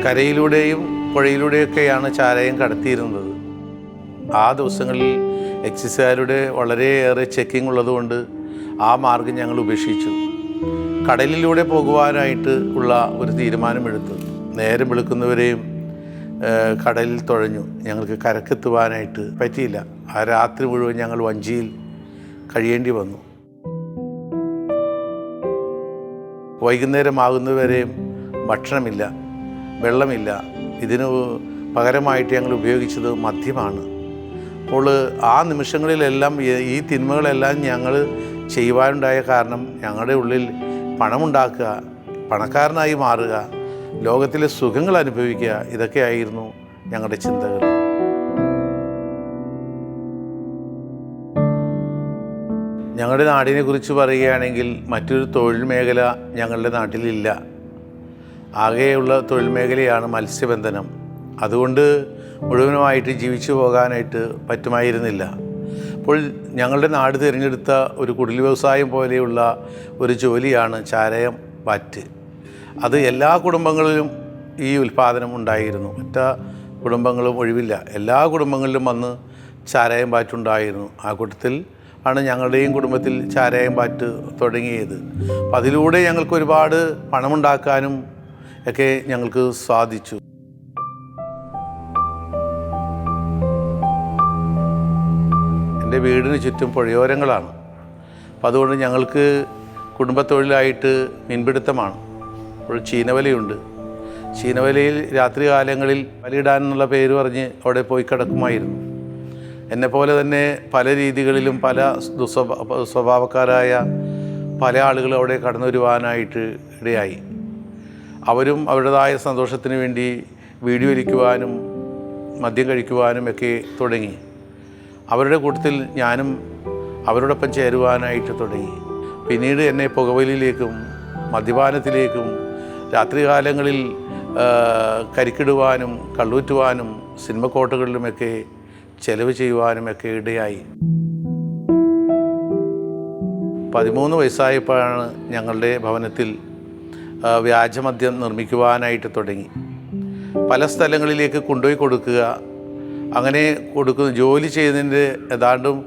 കരയിലൂടെയും പുഴയിലൂടെയൊക്കെയാണ് ചാരായം കടത്തിയിരുന്നത്. ആ ദിവസങ്ങളിൽ എക്സൈസുകാരുടെ വളരെയേറെ ചെക്കിംഗ് ഉള്ളതുകൊണ്ട് ആ മാർഗം ഞങ്ങൾ ഉപേക്ഷിച്ചു. കടലിലൂടെ പോകുവാനായിട്ട് ഉള്ള ഒരു തീരുമാനമെടുത്തു. നേരം വെളുക്കുന്നവരെയും കടലിൽ തുഴഞ്ഞു. ഞങ്ങൾക്ക് കരക്കെത്തുവാനായിട്ട് പറ്റിയില്ല. ആ രാത്രി മുഴുവൻ ഞങ്ങൾ വഞ്ചിയിൽ കഴിയേണ്ടി വന്നു. വൈകുന്നേരമാകുന്നവരെയും ഭക്ഷണമില്ല, വെള്ളമില്ല. ഇതിന് പകരമായിട്ട് ഞങ്ങൾ ഉപയോഗിച്ചത് മദ്യമാണ്. അപ്പോൾ ആ നിമിഷങ്ങളിലെല്ലാം ഈ തിന്മകളെല്ലാം ഞങ്ങൾ ചെയ്യുവാനുണ്ടായ കാരണം ഞങ്ങളുടെ ഉള്ളിൽ പണമുണ്ടാക്കുക, പണക്കാരനായി മാറുക, ലോകത്തിലെ സുഖങ്ങൾ അനുഭവിക്കുക, ഇതൊക്കെയായിരുന്നു ഞങ്ങളുടെ ചിന്തകൾ. ഞങ്ങളുടെ നാടിനെ കുറിച്ച് പറയുകയാണെങ്കിൽ മറ്റൊരു തൊഴിൽ മേഖല ഞങ്ങളുടെ നാട്ടിലില്ല. ആകെയുള്ള തൊഴിൽ മേഖലയാണ് മത്സ്യബന്ധനം. അതുകൊണ്ട് മുഴുവനുമായിട്ട് ജീവിച്ചു പോകാനായിട്ട് പറ്റുമായിരുന്നില്ല. അപ്പോൾ ഞങ്ങളുടെ നാട് തിരഞ്ഞെടുത്ത ഒരു കുടിൽ വ്യവസായം പോലെയുള്ള ഒരു ജോലിയാണ് ചാരായം വാറ്റ്. അത് എല്ലാ കുടുംബങ്ങളിലും ഈ ഉൽപ്പാദനം ഉണ്ടായിരുന്നു. മറ്റ കുടുംബങ്ങളും ഒഴിവില്ല. എല്ലാ കുടുംബങ്ങളിലും വന്ന് ചാരായം വാറ്റുണ്ടായിരുന്നു. ആ കൂട്ടത്തിൽ ആണ് ഞങ്ങളുടെയും കുടുംബത്തിൽ ചാരായം വാറ്റ് തുടങ്ങിയത്. അപ്പം അതിലൂടെ ഞങ്ങൾക്ക് ഒരുപാട് പണമുണ്ടാക്കാനും ഒക്കെ ഞങ്ങൾക്ക് സാധിച്ചു. എൻ്റെ വീടിന് ചുറ്റും പുഴയോരങ്ങളാണ്. അപ്പം അതുകൊണ്ട് ഞങ്ങൾക്ക് കുടുംബത്തൊഴിലായിട്ട് മീൻപിടുത്തമാണ്. അപ്പോൾ ചീനവലയുണ്ട്. ചീനവലയിൽ രാത്രി കാലങ്ങളിൽ വലയിടാനെന്നുള്ള പേര് പറഞ്ഞ് അവിടെ പോയി കിടക്കുമായിരുന്നു. എന്നെപ്പോലെ തന്നെ പല രീതികളിലും പല സ്വഭാവക്കാരായ പല ആളുകൾ അവിടെ കടന്നു വരുവാനായിട്ട് ഇടയായി. അവരും അവരുടേതായ സന്തോഷത്തിന് വേണ്ടി വീഡിയോ വലിക്കുവാനും മദ്യം കഴിക്കുവാനും ഒക്കെ തുടങ്ങി. അവരുടെ കൂട്ടത്തിൽ ഞാനും അവരോടൊപ്പം ചേരുവാനായിട്ട് തുടങ്ങി. പിന്നീട് എന്നെ പുകവലിയിലേക്കും മദ്യപാനത്തിലേക്കും രാത്രികാലങ്ങളിൽ കരിക്കിടുവാനും കള്ളൂറ്റുവാനും സിനിമ കോട്ടകളിലുമൊക്കെ ചെലവ് ചെയ്യുവാനുമൊക്കെ ഇടയായി. 13 വയസ്സായപ്പോഴാണ് ഞങ്ങളുടെ ഭവനത്തിൽ വ്യാജമദ്യം നിർമ്മിക്കുവാനായിട്ട് തുടങ്ങി. പല സ്ഥലങ്ങളിലേക്ക് കൊണ്ടുപോയി കൊടുക്കുക. അങ്ങനെ കൊടുക്കുന്ന ജോലി ചെയ്യുന്നതിൻ്റെ ഏതാണ്ടും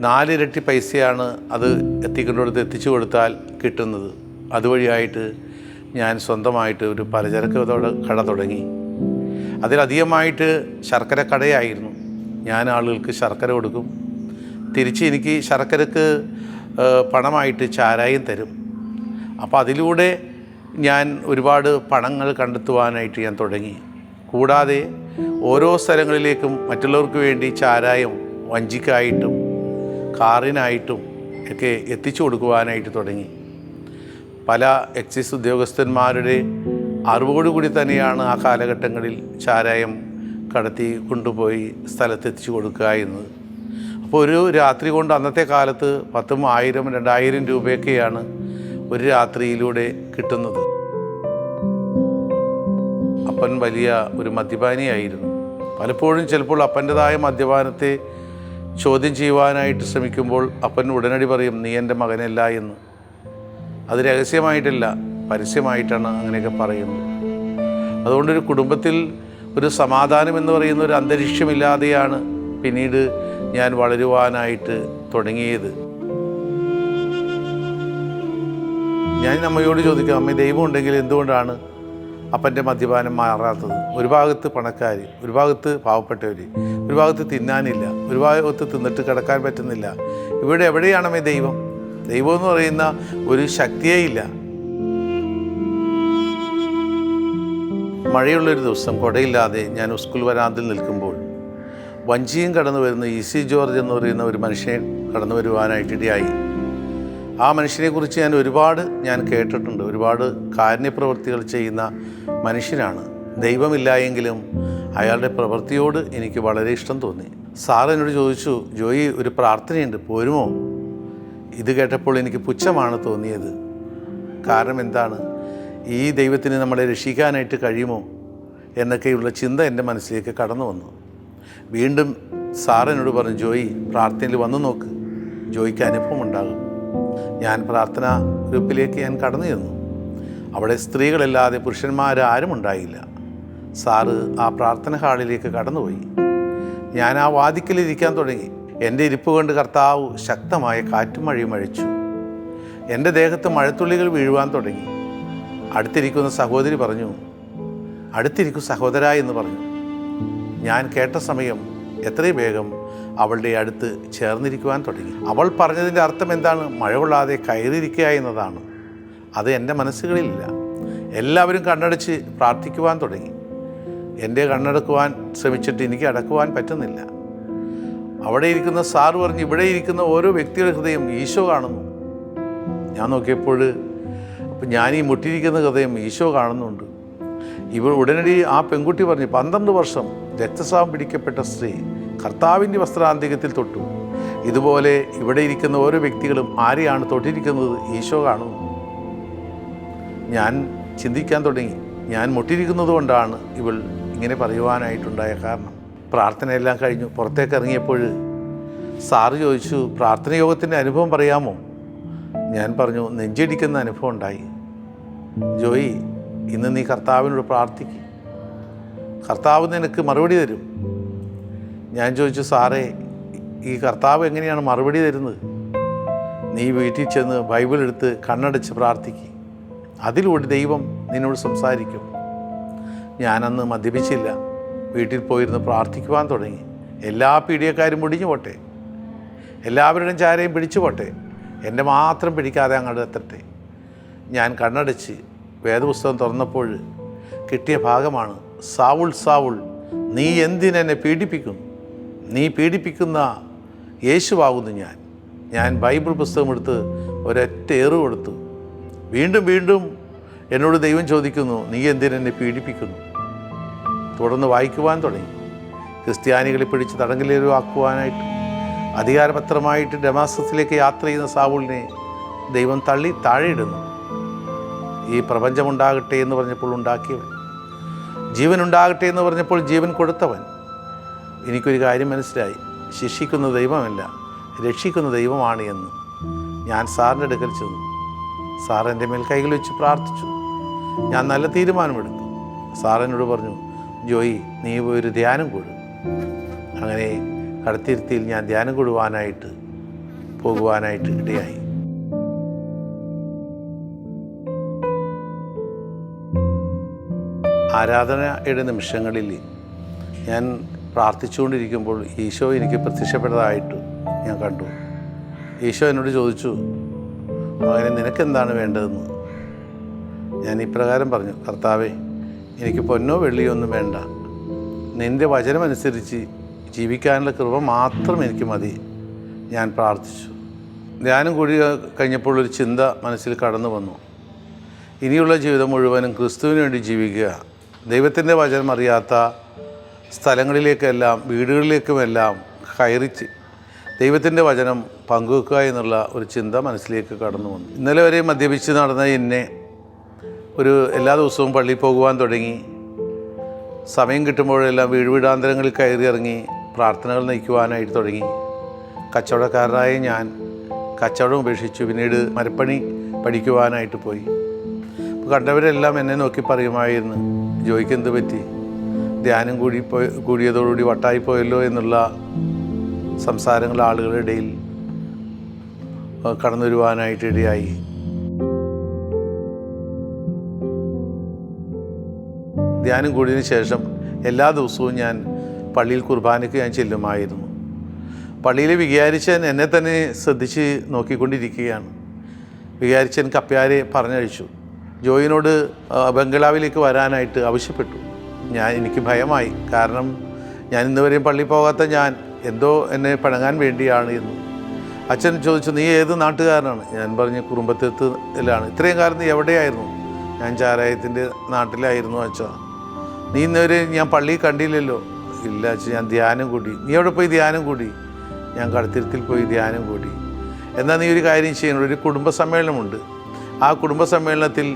4 ഇരട്ടി പൈസയാണ് അത് എത്തിക്കേണ്ടടുത്ത് എത്തിച്ചു കൊടുത്താൽ കിട്ടുന്നത്. അതുവഴിയായിട്ട് ഞാൻ സ്വന്തമായിട്ട് ഒരു പലചരക്ക് കട തുടങ്ങി. അതിലധികമായിട്ട് ശർക്കര കടയായിരുന്നു. ഞാൻ ആളുകൾക്ക് ശർക്കര കൊടുക്കും, തിരിച്ച് എനിക്ക് ശർക്കരക്ക് പണമായിട്ട് ചാരായം തരും. അപ്പോൾ അതിലൂടെ ഞാൻ ഒരുപാട് പണങ്ങൾ കണ്ടെത്തുവാനായിട്ട് ഞാൻ തുടങ്ങി. കൂടാതെ ഓരോ സ്ഥലങ്ങളിലേക്കും മറ്റുള്ളവർക്ക് വേണ്ടി ചാരായം വഞ്ചിക്കായിട്ടും കാറിനായിട്ടും ഒക്കെ എത്തിച്ചു കൊടുക്കുവാനായിട്ട് തുടങ്ങി. പല എക്സൈസ് ഉദ്യോഗസ്ഥന്മാരുടെ അറിവോടുകൂടി തന്നെയാണ് ആ കാലഘട്ടങ്ങളിൽ ചാരായം കടത്തി കൊണ്ടുപോയി സ്ഥലത്തെത്തിച്ചു കൊടുക്കുക എന്നത്. അപ്പോൾ ഒരു രാത്രി കൊണ്ട് അന്നത്തെ കാലത്ത് 10,000, 1000, 2000 രൂപയൊക്കെയാണ് ഒരു രാത്രിയിലൂടെ കിട്ടുന്നത്. അപ്പൻ വലിയ ഒരു മദ്യപാനിയായിരുന്നു. പലപ്പോഴും ചിലപ്പോൾ അപ്പൻ്റെതായ മദ്യപാനത്തെ ചോദ്യം ചെയ്യുവാനായിട്ട് ശ്രമിക്കുമ്പോൾ അപ്പൻ ഉടനടി പറയും, നീ എൻ്റെ മകനല്ല എന്ന്. അത് രഹസ്യമായിട്ടല്ല, പരസ്യമായിട്ടാണ് അങ്ങനെയൊക്കെ പറയുന്നത്. അതുകൊണ്ടൊരു കുടുംബത്തിൽ ഒരു സമാധാനം എന്ന് പറയുന്ന ഒരു അന്തരീക്ഷമില്ലാതെയാണ് പിന്നീട് ഞാൻ വളരുവാനായിട്ട് തുടങ്ങിയത്. ഞാൻ അമ്മയോട് ചോദിക്കും, അമ്മ ദൈവം ഉണ്ടെങ്കിൽ എന്തുകൊണ്ടാണ് അപ്പൻ്റെ മദ്യപാനം മാറാത്തത്? ഒരു ഭാഗത്ത് പണക്കാർ, ഒരു ഭാഗത്ത് പാവപ്പെട്ടവർ, ഒരു ഭാഗത്ത് തിന്നാനില്ല, ഒരു ഭാഗത്ത് തിന്നിട്ട് കിടക്കാൻ പറ്റുന്നില്ല. ഇവിടെ എവിടെയാണമ്മേ ദൈവം? ദൈവം എന്ന് പറയുന്ന ഒരു ശക്തിയേ ഇല്ല. മഴയുള്ളൊരു ദിവസം കുടയില്ലാതെ ഞാൻ സ്കൂൾ വരാന്തിൽ നിൽക്കുമ്പോൾ വഞ്ചിയും കടന്നു വരുന്ന EC ജോർജ് എന്ന് പറയുന്ന ഒരു മനുഷ്യൻ കടന്നു വരുവാനായിട്ടിടയായി. ആ മനുഷ്യനെക്കുറിച്ച് ഞാൻ കേട്ടിട്ടുണ്ട്. ഒരുപാട് കാരുണ്യപ്രവൃത്തികൾ ചെയ്യുന്ന മനുഷ്യനാണ്. ദൈവമില്ല എങ്കിലും അയാളുടെ പ്രവൃത്തിയോട് എനിക്ക് വളരെ ഇഷ്ടം തോന്നി. സാർ എന്നോട് ചോദിച്ചു, ജോയി ഒരു പ്രാർത്ഥനയുണ്ട്, പോരുമോ? ഇത് കേട്ടപ്പോൾ എനിക്ക് പുച്ഛമാണ് തോന്നിയത്. കാരണം എന്താണ്, ഈ ദൈവത്തിന് നമ്മളെ രക്ഷിക്കാനായിട്ട് കഴിയുമോ എന്നൊക്കെയുള്ള ചിന്ത എൻ്റെ മനസ്സിലേക്ക് കടന്നു വന്നു. വീണ്ടും സാർ എന്നോട് പറഞ്ഞു, ജോയി പ്രാർത്ഥനയിൽ വന്നു നോക്ക്, ജോയിക്ക് അനുഭവം ഉണ്ടാകും. ഞാൻ പ്രാർത്ഥനാ ഗ്രൂപ്പിലേക്ക് ഞാൻ കടന്നു ചെന്നു. അവിടെ സ്ത്രീകളല്ലാതെ പുരുഷന്മാരാരും ഉണ്ടായില്ല. സാറ് ആ പ്രാർത്ഥന ഹാളിലേക്ക് കടന്നുപോയി. ഞാൻ ആ വാതിക്കലിരിക്കാൻ തുടങ്ങി. എൻ്റെ ഇരിപ്പ് കൊണ്ട് കർത്താവ് ശക്തമായ കാറ്റും മഴയും അഴിച്ചു. എൻ്റെ ദേഹത്ത് മഴത്തുള്ളികൾ വീഴുവാൻ തുടങ്ങി. അടുത്തിരിക്കുന്ന സഹോദരി പറഞ്ഞു, അടുത്തിരിക്കും സഹോദര എന്ന് പറഞ്ഞു. ഞാൻ കേട്ട സമയം എത്രയും വേഗം അവളുടെ അടുത്ത് ചേർന്നിരിക്കുവാൻ തുടങ്ങി. അവൾ പറഞ്ഞതിൻ്റെ അർത്ഥം എന്താണ്? മഴ കൊള്ളാതെ കയറിയിരിക്കുക എന്നതാണ്. അത് എൻ്റെ മനസ്സുകളിലില്ല. എല്ലാവരും കണ്ണടച്ച് പ്രാർത്ഥിക്കുവാൻ തുടങ്ങി. എൻ്റെ കണ്ണടക്കുവാൻ ശ്രമിച്ചിട്ട് എനിക്ക് അടക്കുവാൻ പറ്റുന്നില്ല. അവിടെ ഇരിക്കുന്ന സാറ് പറഞ്ഞു, ഇവിടെ ഇരിക്കുന്ന ഓരോ വ്യക്തിയുടെ ഹൃദയം ഈശോ കാണുന്നു. ഞാൻ നോക്കിയപ്പോൾ ഞാൻ ഈ മുട്ടിയിരിക്കുന്ന ഹൃദയം ഈശോ കാണുന്നുണ്ട്. ഉടനടി ആ പെൺകുട്ടി പറഞ്ഞു, 12 വർഷം രക്തസ്രാവം പിടിക്കപ്പെട്ട സ്ത്രീ കർത്താവിൻ്റെ വസ്ത്രാന്തികത്തിൽ തൊട്ടു. ഇതുപോലെ ഇവിടെ ഇരിക്കുന്ന ഓരോ വ്യക്തികളും ആരെയാണ് തൊട്ടിരിക്കുന്നത്? ഈശോ കാണുന്നു. ഞാൻ ചിന്തിക്കാൻ തുടങ്ങി, ഞാൻ മുട്ടിയിരിക്കുന്നത് കൊണ്ടാണ് ഇവൾ ഇങ്ങനെ പറയുവാനായിട്ടുണ്ടായ കാരണം. പ്രാർത്ഥനയെല്ലാം കഴിഞ്ഞു പുറത്തേക്ക് ഇറങ്ങിയപ്പോൾ സാറ് ചോദിച്ചു, പ്രാർത്ഥന യോഗത്തിൻ്റെ അനുഭവം പറയാമോ? ഞാൻ പറഞ്ഞു, നെഞ്ചിടിക്കുന്ന അനുഭവം ഉണ്ടായി. ജോയി, ഇന്ന് നീ കർത്താവിനോട് പ്രാർത്ഥിക്കും, കർത്താവ് നിനക്ക് മറുപടി തരും. ഞാൻ ചോദിച്ചു, സാറേ, ഈ കർത്താവ് എങ്ങനെയാണ് മറുപടി തരുന്നത്? നീ വീട്ടിൽ ചെന്ന് ബൈബിൾ എടുത്ത് കണ്ണടച്ച് പ്രാർത്ഥിക്കും, അതിലൂടെ ദൈവം നിന്നോട് സംസാരിക്കും. ഞാനന്ന് മദ്യപിച്ചില്ല. വീട്ടിൽ പോയിരുന്ന് പ്രാർത്ഥിക്കുവാൻ തുടങ്ങി. എല്ലാ പീഡിയക്കാരും മുടിഞ്ഞു പോട്ടെ, എല്ലാവരുടെയും ചാരയും പിടിച്ചു പോട്ടെ, എൻ്റെ മാത്രം പിടിക്കാതെ അങ്ങോട്ട് എത്തട്ടെ. ഞാൻ കണ്ണടച്ച് വേദപുസ്തകം തുറന്നപ്പോൾ കിട്ടിയ ഭാഗമാണ്, സാവുൾ സാവുൾ, നീ എന്തിനെന്നെ പീഡിപ്പിക്കുന്നു? നീ പീഡിപ്പിക്കുന്ന യേശുവാകുന്നു ഞാൻ ബൈബിൾ പുസ്തകം എടുത്ത് ഒരൊറ്റ ഏറ് കൊടുത്തു. വീണ്ടും വീണ്ടും എന്നോട് ദൈവം ചോദിക്കുന്നു, നീ എന്തിനെന്നെ പീഡിപ്പിക്കുന്നു? തുടർന്ന് വായിക്കുവാൻ തുടങ്ങി. ക്രിസ്ത്യാനികളെ പിടിച്ച് തടങ്കലിലാക്കുവാനായിട്ട് അധികാരപത്രമായിട്ട് ഡമാസ്കസിലേക്ക് യാത്ര ചെയ്യുന്ന സാവുളിനെ ദൈവം തള്ളി താഴെയിടുന്നു. ഈ പ്രപഞ്ചമുണ്ടാകട്ടെ എന്ന് പറഞ്ഞപ്പോൾ ഉണ്ടാക്കിയവൻ, ജീവൻ ഉണ്ടാകട്ടെ എന്ന് പറഞ്ഞപ്പോൾ ജീവൻ കൊടുത്തവൻ. എനിക്കൊരു കാര്യം മനസ്സിലായി, ശിക്ഷിക്കുന്ന ദൈവമല്ല, രക്ഷിക്കുന്ന ദൈവമാണ് എന്ന്. ഞാൻ സാറിൻ്റെ അടുക്കൽ ചെന്നു. സാർ എൻ്റെ മേൽ കൈകൾ വെച്ച് പ്രാർത്ഥിച്ചു. ഞാൻ നല്ല തീരുമാനമെടുത്തു. സാറിനോട് പറഞ്ഞു, ജോയി, നീ ഒരു ധ്യാനം കൂടു. അങ്ങനെ കടത്തിരുത്തിയിൽ ഞാൻ ധ്യാനം കൂടുവാനായിട്ട് പോകുവാനായിട്ട് ഇടയായി. ആരാധനയുടെ നിമിഷങ്ങളിൽ ഞാൻ പ്രാർത്ഥിച്ചുകൊണ്ടിരിക്കുമ്പോൾ ഈശോ എനിക്ക് പ്രത്യക്ഷപ്പെട്ടതായിട്ട് ഞാൻ കണ്ടു. ഈശോ എന്നോട് ചോദിച്ചു, അങ്ങനെ നിനക്കെന്താണ് വേണ്ടതെന്ന്. ഞാൻ ഇപ്രകാരം പറഞ്ഞു, കർത്താവേ, എനിക്ക് പൊന്നോ വെള്ളിയോ ഒന്നും വേണ്ട, നിൻ്റെ വചനമനുസരിച്ച് ജീവിക്കാനുള്ള കൃപ മാത്രം എനിക്ക് മതി. ഞാൻ പ്രാർത്ഥിച്ചു. ധ്യാനം കൂടി കഴിഞ്ഞപ്പോൾ ഒരു ചിന്ത മനസ്സിൽ കടന്നു വന്നു. ഇനിയുള്ള ജീവിതം മുഴുവനും ക്രിസ്തുവിന് വേണ്ടി ജീവിക്കുക, ദൈവത്തിൻ്റെ വചനം അറിയാത്ത സ്ഥലങ്ങളിലേക്കെല്ലാം വീടുകളിലേക്കുമെല്ലാം കയറിച്ച് ദൈവത്തിൻ്റെ വചനം പങ്കുവെക്കുക എന്നുള്ള ഒരു ചിന്ത മനസ്സിലേക്ക് കടന്നു വന്നു. ഇന്നലെ വരെ മദ്യപിച്ച് നടന്ന എന്നെ എല്ലാ ദിവസവും പള്ളിയിൽ പോകുവാൻ തുടങ്ങി. സമയം കിട്ടുമ്പോഴെല്ലാം വീടാന്തരങ്ങളിൽ കയറി ഇറങ്ങി പ്രാർത്ഥനകൾ നയിക്കുവാനായിട്ട് തുടങ്ങി. കച്ചവടക്കാരനായ ഞാൻ കച്ചവടം ഉപേക്ഷിച്ചു. പിന്നീട് മരപ്പണി പഠിക്കുവാനായിട്ട് പോയി. കണ്ടവരെല്ലാം എന്നെ നോക്കി പറയുമായിരുന്നു, ജോയിക്ക് എന്ത് പറ്റി? ധ്യാനം കൂടിയതോടുകൂടി വട്ടായിപ്പോയല്ലോ എന്നുള്ള സംസാരങ്ങൾ ആളുകളുടെ ഇടയിൽ കടന്നു വരുവാനായിട്ട് ഇടയായി. ധ്യാനം കൂടിയതിന് ശേഷം എല്ലാ ദിവസവും ഞാൻ പള്ളിയിൽ കുർബാനയ്ക്ക് ഞാൻ ചെല്ലുമായിരുന്നു. പള്ളിയിലെ വികാരിച്ചൻ എന്നെ തന്നെ ശ്രദ്ധിച്ച് നോക്കിക്കൊണ്ടിരിക്കുകയാണ്. വികാരിച്ചൻ കപ്പ്യാരെ പറഞ്ഞയച്ചു. ജോയിനോട് ബംഗ്ലാവിലേക്ക് വരാനായിട്ട് ആവശ്യപ്പെട്ടു. എനിക്ക് ഭയമായി. കാരണം ഞാൻ ഇന്നുവരെയും പള്ളിയിൽ പോകാത്ത ഞാൻ എന്തോ എന്നെ പിണങ്ങാൻ വേണ്ടിയാണ് എന്ന്. അച്ഛൻ ചോദിച്ചു, നീ ഏത് നാട്ടുകാരനാണ്? ഞാൻ പറഞ്ഞു, കുറുമ്പത്തത്തിലാണ്. ഇത്രയും കാലം നീ എവിടെയായിരുന്നു? ഞാൻ ചാരായത്തിൻ്റെ നാട്ടിലായിരുന്നു അച്ഛാ. നീ ഇന്നുവരെ ഞാൻ പള്ളിയിൽ കണ്ടില്ലല്ലോ. ഇല്ല അച്ഛൻ, ഞാൻ ധ്യാനം കൂടി. നീ എവിടെ പോയി ധ്യാനം കൂടി? ഞാൻ കടത്തിരുത്തിൽ പോയി ധ്യാനം കൂടി. എന്നാൽ നീ ഒരു കാര്യം ചെയ്യണം, ഒരു കുടുംബ സമ്മേളനമുണ്ട്, ആ കുടുംബ സമ്മേളനത്തിൽ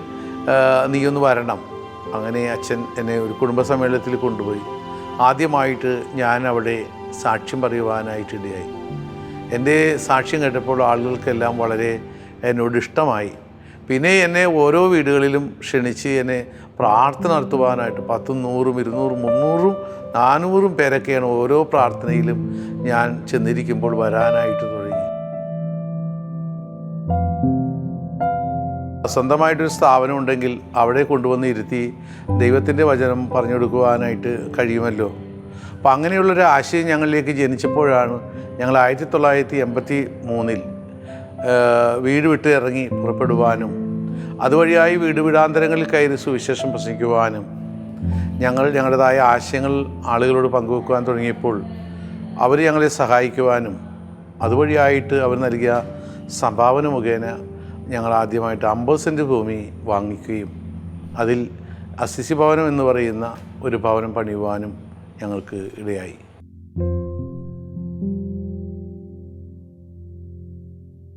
നീ ഒന്ന് വരണം. അങ്ങനെ അച്ഛൻ എന്നെ ഒരു കുടുംബ സമ്മേളനത്തിൽ കൊണ്ടുപോയി. ആദ്യമായിട്ട് ഞാൻ അവിടെ സാക്ഷ്യം പറയുവാനായിട്ടിടയായി. എൻ്റെ സാക്ഷ്യം കേട്ടപ്പോൾ ആളുകൾക്കെല്ലാം വളരെ എന്നോട് ഇഷ്ടമായി. പിന്നെ എന്നെ ഓരോ വീടുകളിലും ക്ഷണിച്ച് എന്നെ പ്രാർത്ഥന നടത്തുവാനായിട്ട് 10, 100, 200, 300, 400 പേരൊക്കെയാണ് ഓരോ പ്രാർത്ഥനയിലും ഞാൻ ചെന്നിരിക്കുമ്പോൾ വരാനായിട്ട് തുടങ്ങി. സ്വന്തമായിട്ടൊരു സ്ഥാപനം ഉണ്ടെങ്കിൽ അവിടെ കൊണ്ടുവന്ന് ഇരുത്തി ദൈവത്തിൻ്റെ വചനം പറഞ്ഞു കൊടുക്കുവാനായിട്ട് കഴിയുമല്ലോ. അപ്പോൾ അങ്ങനെയുള്ളൊരു ആശയം ഞങ്ങളിലേക്ക് ജനിച്ചപ്പോഴാണ് ഞങ്ങൾ 1983 വീട് വിട്ട് ഇറങ്ങി പുറപ്പെടുവാനും അതുവഴിയായി വീട് വീടാന്തരങ്ങളിൽ കയറി സുവിശേഷം പ്രസംഗിക്കുവാനും ഞങ്ങളുടേതായ ആശയങ്ങൾ ആളുകളോട് പങ്കുവെക്കുവാൻ തുടങ്ങിയപ്പോൾ അവർ ഞങ്ങളെ സഹായിക്കുവാനും അതുവഴിയായിട്ട് അവർ നൽകിയ സംഭാവന മുഖേന ഞങ്ങൾ ആദ്യമായിട്ട് 50 സെൻറ്റ് ഭൂമി വാങ്ങിക്കുകയും അതിൽ അസിസി ഭവനം എന്ന് പറയുന്ന ഒരു ഭവനം പണിയുവാനും ഞങ്ങൾക്ക് ഇടയായി.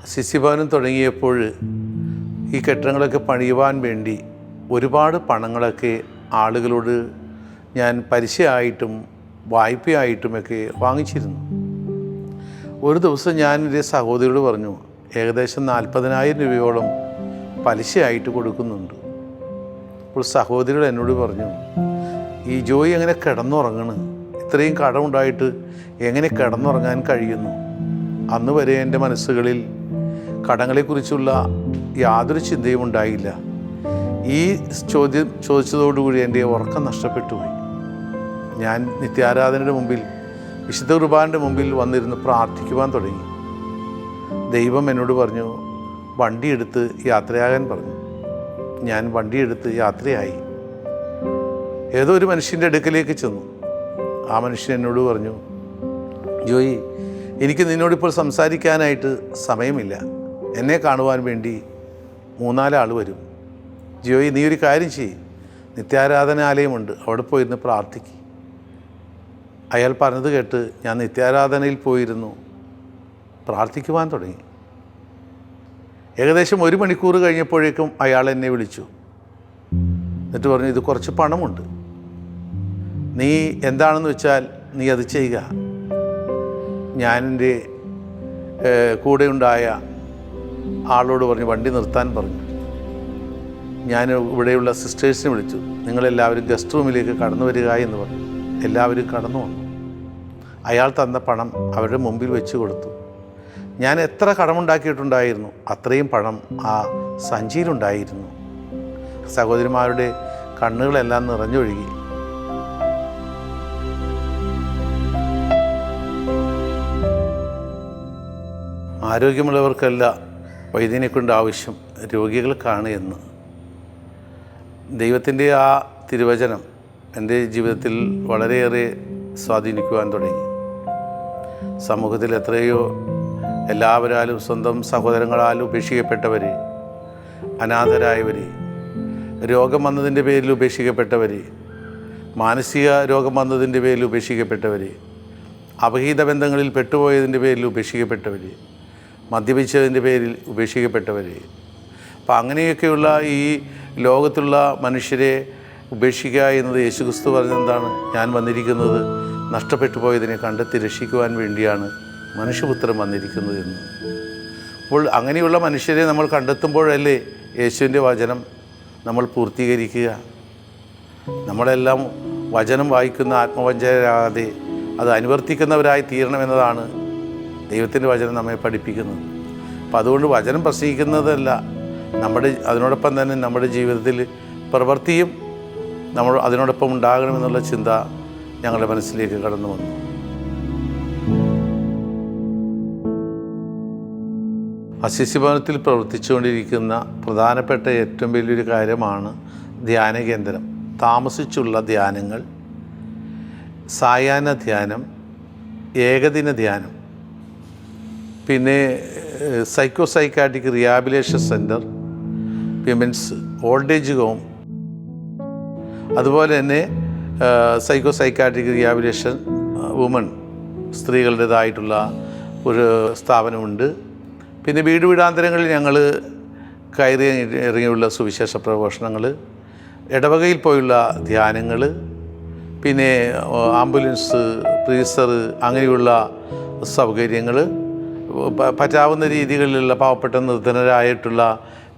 അസിസി ഭവനം തുടങ്ങിയപ്പോൾ ഈ കെട്ടിടങ്ങളൊക്കെ പണിയുവാൻ വേണ്ടി ഒരുപാട് പണങ്ങളൊക്കെ ആളുകളോട് ഞാൻ പലിശയായിട്ടും വായ്പയായിട്ടുമൊക്കെ വാങ്ങിച്ചിരുന്നു. ഒരു ദിവസം ഞാൻ എൻ്റെ സഹോദരിയോട് പറഞ്ഞു, ഏകദേശം 40,000 രൂപയോളം പലിശയായിട്ട് കൊടുക്കുന്നുണ്ട്. അപ്പോൾ സഹോദരികൾ എന്നോട് പറഞ്ഞു, ഈ ജോയി എങ്ങനെ കിടന്നുറങ്ങണ്? ഇത്രയും കടമുണ്ടായിട്ട് എങ്ങനെ കിടന്നുറങ്ങാൻ കഴിയുന്നു? അന്ന് വരെ എൻ്റെ മനസ്സുകളിൽ കടങ്ങളെക്കുറിച്ചുള്ള യാതൊരു ചിന്തയും ഉണ്ടായില്ല. ഈ ചോദ്യം ചോദിച്ചതോടുകൂടി എൻ്റെ ഉറക്കം നഷ്ടപ്പെട്ടു പോയി. ഞാൻ നിത്യാരാധനയുടെ മുമ്പിൽ, വിശുദ്ധ കുർബാനയുടെ മുമ്പിൽ വന്നിരുന്ന് പ്രാർത്ഥിക്കുവാൻ തുടങ്ങി. ദൈവം എന്നോട് പറഞ്ഞു, വണ്ടിയെടുത്ത് യാത്രയാകാൻ പറഞ്ഞു. ഞാൻ വണ്ടിയെടുത്ത് യാത്രയായി. ഏതോ ഒരു മനുഷ്യൻ്റെ അടുക്കലേക്ക് ചെന്നു. ആ മനുഷ്യൻ എന്നോട് പറഞ്ഞു, ജോയി, എനിക്ക് നിന്നോടിപ്പോൾ സംസാരിക്കാനായിട്ട് സമയമില്ല. എന്നെ കാണുവാൻ വേണ്ടി 3-4 ആൾ വരും. ജോയി, നീ ഒരു കാര്യം ചെയ്യ്, നിത്യാരാധനാലയമുണ്ട്, അവിടെ പോയിരുന്ന് പ്രാർത്ഥിക്ക്. അയാൾ പറഞ്ഞത് കേട്ട് ഞാൻ നിത്യാരാധനയിൽ പോയിരുന്നു പ്രാർത്ഥിക്കുവാൻ തുടങ്ങി. ഏകദേശം 1 മണിക്കൂർ കഴിഞ്ഞപ്പോഴേക്കും അയാൾ എന്നെ വിളിച്ചു. എന്നിട്ട് പറഞ്ഞു, ഇത് കുറച്ച് പണമുണ്ട്, നീ എന്താണെന്ന് വെച്ചാൽ നീ അത് ചെയ്യുക. ഞാൻ എൻ്റെ കൂടെയുണ്ടായ ആളോട് പറഞ്ഞു, വണ്ടി നിർത്താൻ പറഞ്ഞു. ഞാൻ ഇവിടെയുള്ള സിസ്റ്റേഴ്സിനെ വിളിച്ചു, നിങ്ങളെല്ലാവരും ഗസ്റ്റ് റൂമിലേക്ക് കടന്നു വരിക എന്ന് പറഞ്ഞു. എല്ലാവരും കടന്നു വന്നു. അയാൾ തന്ന പണം അവരുടെ മുമ്പിൽ വെച്ച് കൊടുത്തു. ഞാൻ എത്ര കടമുണ്ടാക്കിയിട്ടുണ്ടായിരുന്നു അത്രയും പണം ആ സഞ്ചിയിലുണ്ടായിരുന്നു. സഹോദരിമാരുടെ കണ്ണുകളെല്ലാം നിറഞ്ഞൊഴുകി. ആരോഗ്യമുള്ളവർക്കല്ല വൈദ്യനെ കൊണ്ട് ആവശ്യം, രോഗികൾക്കാണ് എന്ന്. ദൈവത്തിൻ്റെ ആ തിരുവചനം എൻ്റെ ജീവിതത്തിൽ വളരെയേറെ സ്വാധീനിക്കുവാൻ തുടങ്ങി. സമൂഹത്തിൽ എത്രയോ എല്ലാവരാലും സ്വന്തം സഹോദരങ്ങളാലും ഉപേക്ഷിക്കപ്പെട്ടവർ, അനാഥരായവർ, രോഗം വന്നതിൻ്റെ പേരിൽ ഉപേക്ഷിക്കപ്പെട്ടവർ, മാനസിക രോഗം വന്നതിൻ്റെ പേരിൽ ഉപേക്ഷിക്കപ്പെട്ടവർ, അപഹീത ബന്ധങ്ങളിൽ പെട്ടുപോയതിൻ്റെ പേരിൽ ഉപേക്ഷിക്കപ്പെട്ടവർ, മദ്യപിച്ചതിൻ്റെ പേരിൽ ഉപേക്ഷിക്കപ്പെട്ടവർ. അപ്പം അങ്ങനെയൊക്കെയുള്ള ഈ ലോകത്തുള്ള മനുഷ്യരെ ഉപേക്ഷിക്കുക എന്നത് യേശുക്രിസ്തു പറഞ്ഞെന്താണ്? ഞാൻ വന്നിരിക്കുന്നത് നഷ്ടപ്പെട്ടു പോയതിനെ കണ്ടെത്തി രക്ഷിക്കുവാൻ വേണ്ടിയാണ് മനുഷ്യപുത്രൻ വന്നിരിക്കുന്നത് എന്ന്. അപ്പോൾ അങ്ങനെയുള്ള മനുഷ്യരെ നമ്മൾ കണ്ടെത്തുമ്പോഴല്ലേ യേശുവിൻ്റെ വചനം നമ്മൾ പൂർത്തീകരിക്കുക. നമ്മളെല്ലാം വചനം വായിക്കുന്ന ആത്മവഞ്ചരാകാതെ അത് അനുവർത്തിക്കുന്നവരായി തീരണമെന്നതാണ് ദൈവത്തിൻ്റെ വചനം നമ്മെ പഠിപ്പിക്കുന്നത്. അപ്പം അതുകൊണ്ട് വചനം പ്രസംഗിക്കുന്നതല്ല, അതിനോടൊപ്പം തന്നെ നമ്മുടെ ജീവിതത്തിൽ പ്രവൃത്തിയും നമ്മൾ അതിനോടൊപ്പം ഉണ്ടാകണമെന്നുള്ള ചിന്ത ഞങ്ങളുടെ മനസ്സിലേക്ക് കടന്നു വന്നു. അസിസി ഭവനത്തിൽ പ്രവർത്തിച്ചുകൊണ്ടിരിക്കുന്ന പ്രധാനപ്പെട്ട ഏറ്റവും വലിയൊരു കാര്യമാണ് ധ്യാന കേന്ദ്രം. താമസിച്ചുള്ള ധ്യാനങ്ങൾ, സായാഹ്ന ധ്യാനം, ഏകദിന ധ്യാനം, പിന്നെ psychiatric rehabilitation centre, women's old age home, അതുപോലെ തന്നെ സൈക്കാട്രിക് റിഹാബിലേഷൻ വുമൺ, സ്ത്രീകളുടേതായിട്ടുള്ള ഒരു സ്ഥാപനമുണ്ട്. പിന്നെ വീട് വീടാന്തരങ്ങളിൽ ഞങ്ങൾ കയറി ഇറങ്ങിയുള്ള സുവിശേഷ പ്രഘോഷണങ്ങൾ, ഇടവകയിൽ പോയുള്ള ധ്യാനങ്ങൾ, പിന്നെ ആംബുലൻസ്, ഫ്രീസർ, അങ്ങനെയുള്ള സൗകര്യങ്ങൾ, പറ്റാവുന്ന രീതികളിലുള്ള പാവപ്പെട്ട നിർധനരായിട്ടുള്ള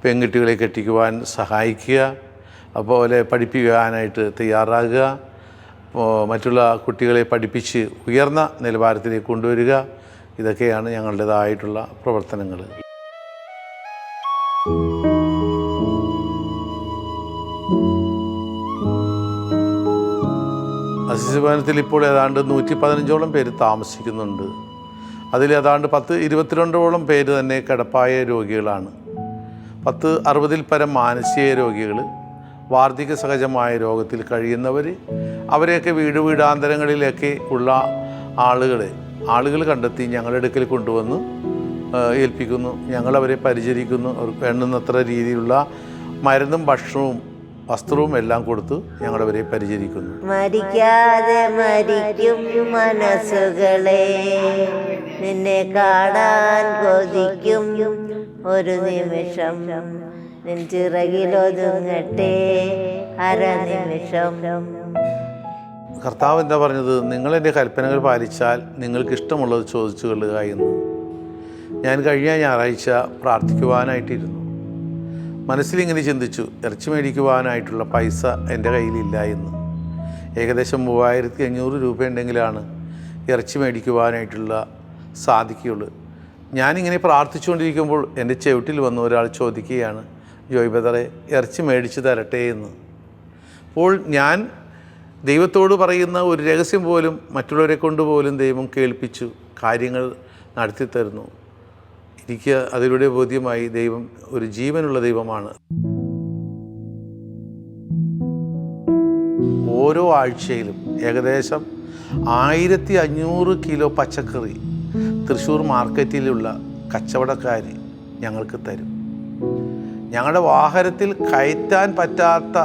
പെൺകുട്ടികളെ കെട്ടിക്കുവാൻ സഹായിക്കുക, അതുപോലെ പഠിപ്പിക്കാനായിട്ട് തയ്യാറാകുക, മറ്റുള്ള കുട്ടികളെ പഠിപ്പിച്ച് ഉയർന്ന നിലവാരത്തിലേക്ക് കൊണ്ടുവരിക. ഇതൊക്കെയാണ് ഞങ്ങളുടേതായിട്ടുള്ള പ്രവർത്തനങ്ങൾ. അസിസി ഭവനത്തിൽ ഇപ്പോൾ ഏതാണ്ട് 115ഓളം പേര് താമസിക്കുന്നുണ്ട്. അതിൽ ഏതാണ്ട് 10-22ഓളം പേര് തന്നെ കിടപ്പായ രോഗികളാണ്. 10-60 പരം മാനസിക രോഗികൾ, വാർദ്ധക്യ സഹജമായ രോഗത്തിൽ കഴിയുന്നവർ, അവരെയൊക്കെ വീടാന്തരങ്ങളിലൊക്കെ ഉള്ള ആളുകൾ കണ്ടെത്തി ഞങ്ങളുടെ അടുക്കൽ കൊണ്ടുവന്ന് ഏൽപ്പിക്കുന്നു. ഞങ്ങളവരെ പരിചരിക്കുന്നു. അവർക്ക് വേണ്ടുന്നത്ര രീതിയിലുള്ള മരുന്നും ഭക്ഷണവും വസ്ത്രവും എല്ലാം കൊടുത്ത് ഞങ്ങളവരെ പരിചരിക്കുന്നു. മരിക്കാതെ മരിക്കും മനസ്സുകളെ നിന്നെ കാണാൻ കൊതിക്കും ഒരു നിമിഷം നിൻ ചിറകിലൊതുങ്ങട്ടെ അരനിമിഷം. കർത്താവ് എന്താ പറഞ്ഞത്? നിങ്ങളെൻ്റെ കൽപ്പനകൾ പാലിച്ചാൽ നിങ്ങൾക്ക് ഇഷ്ടമുള്ളത് ചോദിച്ചു കൊള്ളുക എന്ന്. ഞാൻ കഴിഞ്ഞ ഞായറാഴ്ച പ്രാർത്ഥിക്കുവാനായിട്ടിരുന്നു. മനസ്സിലിങ്ങനെ ചിന്തിച്ചു, ഇറച്ചി മേടിക്കുവാനായിട്ടുള്ള പൈസ എൻ്റെ കയ്യിലില്ല എന്ന്. ഏകദേശം 3500 രൂപ ഉണ്ടെങ്കിലാണ് ഇറച്ചി മേടിക്കുവാനായിട്ടുള്ള സാധിക്കുകയുള്ളൂ. ഞാനിങ്ങനെ പ്രാർത്ഥിച്ചുകൊണ്ടിരിക്കുമ്പോൾ എൻ്റെ ചെവിട്ടിൽ വന്ന് ഒരാൾ ചോദിക്കുകയാണ്, ജോയ് ബ്രദറെ, ഇറച്ചി മേടിച്ച് തരട്ടെ എന്ന്. അപ്പോൾ ഞാൻ ദൈവത്തോട് പറയുന്ന ഒരു രഹസ്യം പോലും മറ്റുള്ളവരെ കൊണ്ടുപോലും ദൈവം കേൾപ്പിച്ചു കാര്യങ്ങൾ നടത്തി തരുന്നു. എനിക്ക് അതിലൂടെ ബോധ്യമായി ദൈവം ഒരു ജീവനുള്ള ദൈവമാണ്. ഓരോ ആഴ്ചയിലും ഏകദേശം 1500 കിലോ പച്ചക്കറി തൃശ്ശൂർ മാർക്കറ്റിലുള്ള കച്ചവടക്കാർ ഞങ്ങൾക്ക് തരും. ഞങ്ങളുടെ വാഹനത്തിൽ കയറ്റാൻ പറ്റാത്ത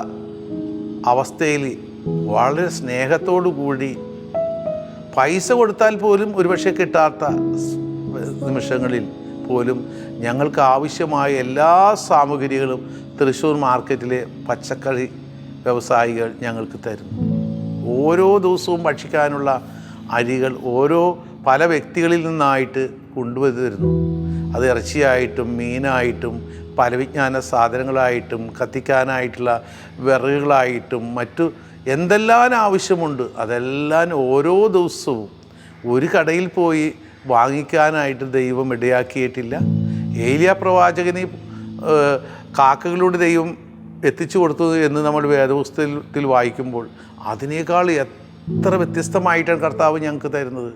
അവസ്ഥയിൽ വളരെ സ്നേഹത്തോടു കൂടി പൈസ കൊടുത്താൽ പോലും ഒരുപക്ഷെ കിട്ടാത്ത നിമിഷങ്ങളിൽ പോലും ഞങ്ങൾക്ക് ആവശ്യമായ എല്ലാ സാമഗ്രികളും തൃശ്ശൂർ മാർക്കറ്റിലെ പച്ചക്കറി വ്യവസായികൾ ഞങ്ങൾക്ക് തരുന്നു. ഓരോ ദിവസവും ഭക്ഷിക്കാനുള്ള അരികൾ പല വ്യക്തികളിൽ നിന്നായിട്ട് കൊണ്ടുവരുന്നു. അത് ഇറച്ചിയായിട്ടും മീനായിട്ടും പല വിജ്ഞാന സാധനങ്ങളായിട്ടും കത്തിക്കാനായിട്ടുള്ള വിറകുകളായിട്ടും മറ്റു എന്തെല്ലാം ആവശ്യമുണ്ട് അതെല്ലാം ഓരോ ദിവസവും ഒരു കടയിൽ പോയി വാങ്ങിക്കാനായിട്ട് ദൈവം ഇടയാക്കിയിട്ടില്ല. ഏലിയ പ്രവാചകന് കാക്കകളോട് ദൈവം എത്തിച്ചു കൊടുത്തത് എന്ന് നമ്മൾ വേദപുസ്തകത്തിൽ വായിക്കുമ്പോൾ അതിനേക്കാൾ എത്ര വ്യത്യസ്തമായിട്ടാണ് കർത്താവ് ഞങ്ങൾക്ക് തരുന്നത്.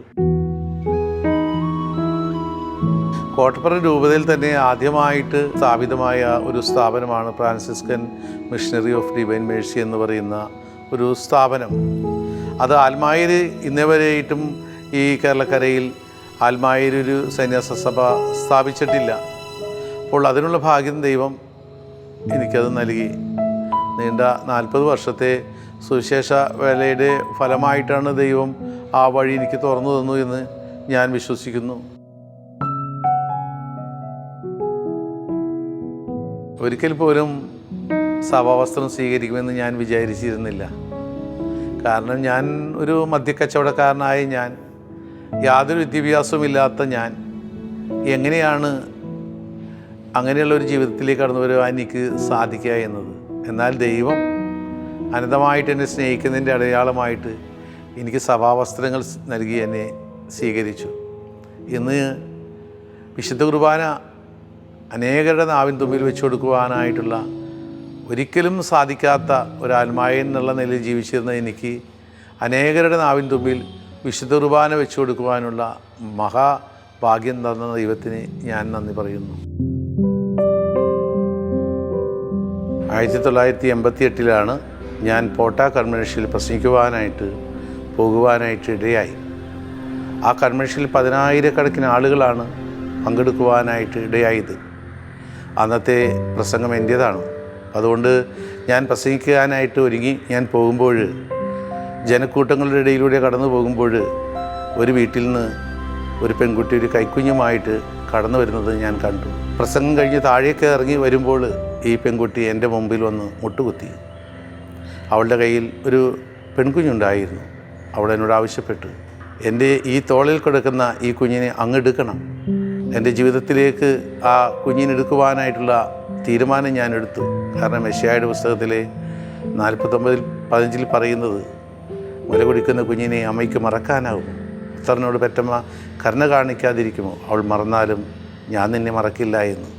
കോട്ടപ്പുറം രൂപതയിൽ തന്നെ ആദ്യമായിട്ട് സ്ഥാപിതമായ ഒരു സ്ഥാപനമാണ് Franciscan missionary of divine Mercy എന്ന് പറയുന്ന ഒരു സ്ഥാപനം. അത് ആൽമായർ ഇന്നേവരെയായിട്ടും ഈ കേരളക്കരയിൽ ആൽമായരൊരു സന്യാസ സഭ സ്ഥാപിച്ചിട്ടില്ല. അപ്പോൾ അതിനുള്ള ഭാഗ്യം ദൈവം എനിക്കത് നൽകി. നീണ്ട 40 വർഷത്തെ സുവിശേഷ വേലയുടെ ഫലമായിട്ടാണ് ദൈവം ആ വഴി എനിക്ക് തുറന്നു തന്നു എന്ന് ഞാൻ വിശ്വസിക്കുന്നു. ഒരിക്കൽ പോലും സഭാവസ്ത്രം സ്വീകരിക്കുമെന്ന് ഞാൻ വിചാരിച്ചിരുന്നില്ല. കാരണം ഞാൻ ഒരു മദ്യക്കച്ചവടക്കാരനായ ഞാൻ, യാതൊരു വിദ്യാഭ്യാസവും ഇല്ലാത്ത ഞാൻ എങ്ങനെയാണ് അങ്ങനെയുള്ള ഒരു ജീവിതത്തിലേക്ക് കടന്നു വരുവാൻ എനിക്ക് സാധിക്കുക എന്നത്. എന്നാൽ ദൈവം അനന്തമായിട്ട് എന്നെ സ്നേഹിക്കുന്നതിൻ്റെ അടയാളമായിട്ട് എനിക്ക് സഭാവസ്ത്രങ്ങൾ നൽകി എന്നെ സ്വീകരിച്ചു. ഇന്ന് വിശുദ്ധ കുർബാന അനേകരുടെ നാവിൻ തുമ്പിൽ വെച്ചു കൊടുക്കുവാനായിട്ടുള്ള ഒരിക്കലും സാധിക്കാത്ത ഒരു ആത്മായൻ എന്നുള്ള നിലയിൽ ജീവിച്ചിരുന്ന എനിക്ക് അനേകരുടെ നാവിൻ തുമ്പിൽ വിശുദ്ധ കുർബാന വെച്ചു കൊടുക്കുവാനുള്ള മഹാഭാഗ്യം തന്ന ദൈവത്തിന് ഞാൻ നന്ദി പറയുന്നു. 1988 ഞാൻ പോട്ട കൺവെൻഷനിൽ പ്രസംഗിക്കുവാനായിട്ട് പോകുവാനായിട്ട് ഇടയായി. ആ കൺവെൻഷനിൽ 10,000 ആളുകളാണ് പങ്കെടുക്കുവാനായിട്ട് ഇടയായത്. അന്നത്തെ പ്രസംഗം എൻ്റേതാണ്. അതുകൊണ്ട് ഞാൻ പ്രസംഗിക്കാനായിട്ട് ഒരുങ്ങി ഞാൻ പോകുമ്പോൾ, ജനക്കൂട്ടങ്ങളുടെ ഇടയിലൂടെ കടന്നു പോകുമ്പോൾ, ഒരു വീട്ടിൽ നിന്ന് ഒരു പെൺകുട്ടി ഒരു കൈക്കുഞ്ഞുമായിട്ട് കടന്നു വരുന്നത് ഞാൻ കണ്ടു. പ്രസംഗം കഴിഞ്ഞ് താഴേക്ക് ഇറങ്ങി വരുമ്പോൾ ഈ പെൺകുട്ടി എൻ്റെ മുമ്പിൽ വന്ന് മുട്ടുകുത്തി. അവളുടെ കയ്യിൽ ഒരു പെൺകുഞ്ഞുണ്ടായിരുന്നു. അവൾ എന്നോട് ആവശ്യപ്പെട്ടു, എൻ്റെ ഈ തോളിൽ കിടക്കുന്ന ഈ കുഞ്ഞിനെ അങ്ങെടുക്കണം. എൻ്റെ ജീവിതത്തിലേക്ക് ആ കുഞ്ഞിനെടുക്കുവാനായിട്ടുള്ള തീരുമാനം ഞാൻ എടുത്തു. കാരണം യെശയ്യായുടെ പുസ്തകത്തിലെ 49:15 പറയുന്നത്, മുല കുടിക്കുന്ന കുഞ്ഞിനെ അമ്മയ്ക്ക് മറക്കാനാവും. പുത്രനോട് പെറ്റമ്മ കരുണ കാണിക്കാതിരിക്കുമോ? അവൾ മറന്നാലും ഞാൻ നിന്നെ മറക്കില്ല എന്ന്.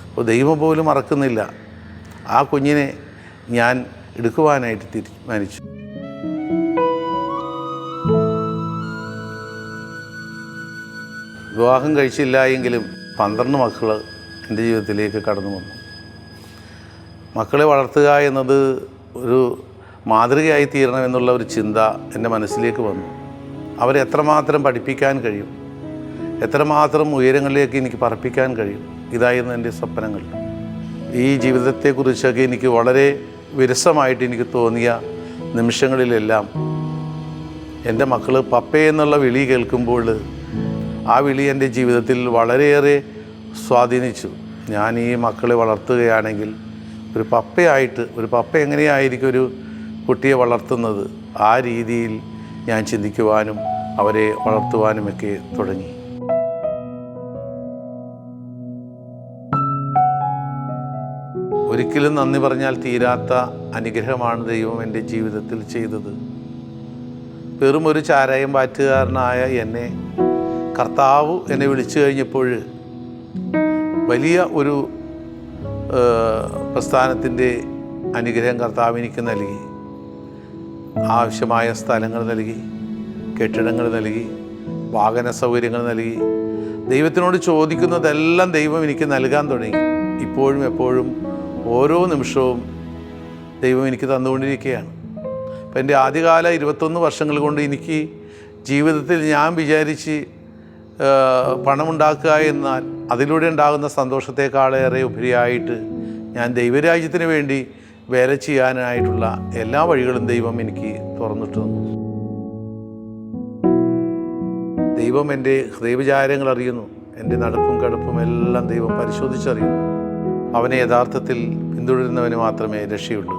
അപ്പോൾ ദൈവം പോലും മറക്കുന്നില്ല. ആ കുഞ്ഞിനെ ഞാൻ എടുക്കുവാനായിട്ട് തീരുമാനിച്ചു. വിവാഹം കഴിച്ചില്ല എങ്കിലും 12 മക്കൾ എൻ്റെ ജീവിതത്തിലേക്ക് കടന്നു വന്നു. മക്കളെ വളർത്തുക എന്നത് ഒരു മാതൃകയായി തീരണമെന്നുള്ള ഒരു ചിന്ത എൻ്റെ മനസ്സിലേക്ക് വന്നു. അവരെ എത്രമാത്രം പഠിപ്പിക്കാൻ കഴിയും, എത്രമാത്രം ഉയരങ്ങളിലേക്ക് എനിക്ക് പറപ്പിക്കാൻ കഴിയും, ഇതായിരുന്നു എൻ്റെ സ്വപ്നങ്ങൾ. ഈ ജീവിതത്തെക്കുറിച്ചൊക്കെ എനിക്ക് വളരെ വിരസമായിട്ട് എനിക്ക് തോന്നിയ നിമിഷങ്ങളിലെല്ലാം എൻ്റെ മക്കൾ പപ്പേ എന്നുള്ള വിളി കേൾക്കുമ്പോൾ ആ വിളി എൻ്റെ ജീവിതത്തിൽ വളരെയേറെ സ്വാധീനിച്ചു. ഞാൻ ഈ മക്കളെ വളർത്തുകയാണെങ്കിൽ ഒരു പപ്പയായിട്ട്, ഒരു പപ്പ എങ്ങനെയായിരിക്കും ഒരു കുട്ടിയെ വളർത്തുന്നത്, ആ രീതിയിൽ ഞാൻ ചിന്തിക്കുവാനും അവരെ വളർത്തുവാനുമൊക്കെ തുടങ്ങി. ഒരിക്കലും നന്ദി പറഞ്ഞാൽ തീരാത്ത അനുഗ്രഹമാണ് ദൈവം എൻ്റെ ജീവിതത്തിൽ ചെയ്തത്. വെറും ഒരു ചാരായം പാറ്റുകാരനായ എന്നെ കർത്താവ് എന്നെ വിളിച്ചു കഴിഞ്ഞപ്പോൾ വലിയ ഒരു പ്രസ്ഥാനത്തിൻ്റെ അനുഗ്രഹം കർത്താവ് എനിക്ക് നൽകി. ആവശ്യമായ സ്ഥലങ്ങൾ നൽകി, കെട്ടിടങ്ങൾ നൽകി, വാഹന സൗകര്യങ്ങൾ നൽകി. ദൈവത്തിനോട് ചോദിക്കുന്നതെല്ലാം ദൈവം എനിക്ക് നൽകാൻ തുടങ്ങി. ഇപ്പോഴും എപ്പോഴും ഓരോ നിമിഷവും ദൈവം എനിക്ക് തന്നുകൊണ്ടിരിക്കുകയാണ്. അപ്പം എൻ്റെ ആദ്യകാല 21 വർഷങ്ങൾ കൊണ്ട് എനിക്ക് ജീവിതത്തിൽ ഞാൻ വിചാരിച്ച് പണമുണ്ടാക്കുക എന്നാൽ അതിലൂടെ ഉണ്ടാകുന്ന സന്തോഷത്തെക്കാളേറെ ഉപരിയായിട്ട് ഞാൻ ദൈവരാജ്യത്തിന് വേണ്ടി വേല ചെയ്യാനായിട്ടുള്ള എല്ലാ വഴികളും ദൈവം എനിക്ക് തുറന്നിട്ട് തന്നു. ദൈവം എൻ്റെ ഹൃദയവിചാരങ്ങൾ അറിയുന്നു. എൻ്റെ നടപ്പും കിടപ്പും എല്ലാം ദൈവം പരിശോധിച്ചറിയുന്നു. അവനെ യഥാർത്ഥത്തിൽ പിന്തുടരുന്നവന് മാത്രമേ രക്ഷയുള്ളൂ.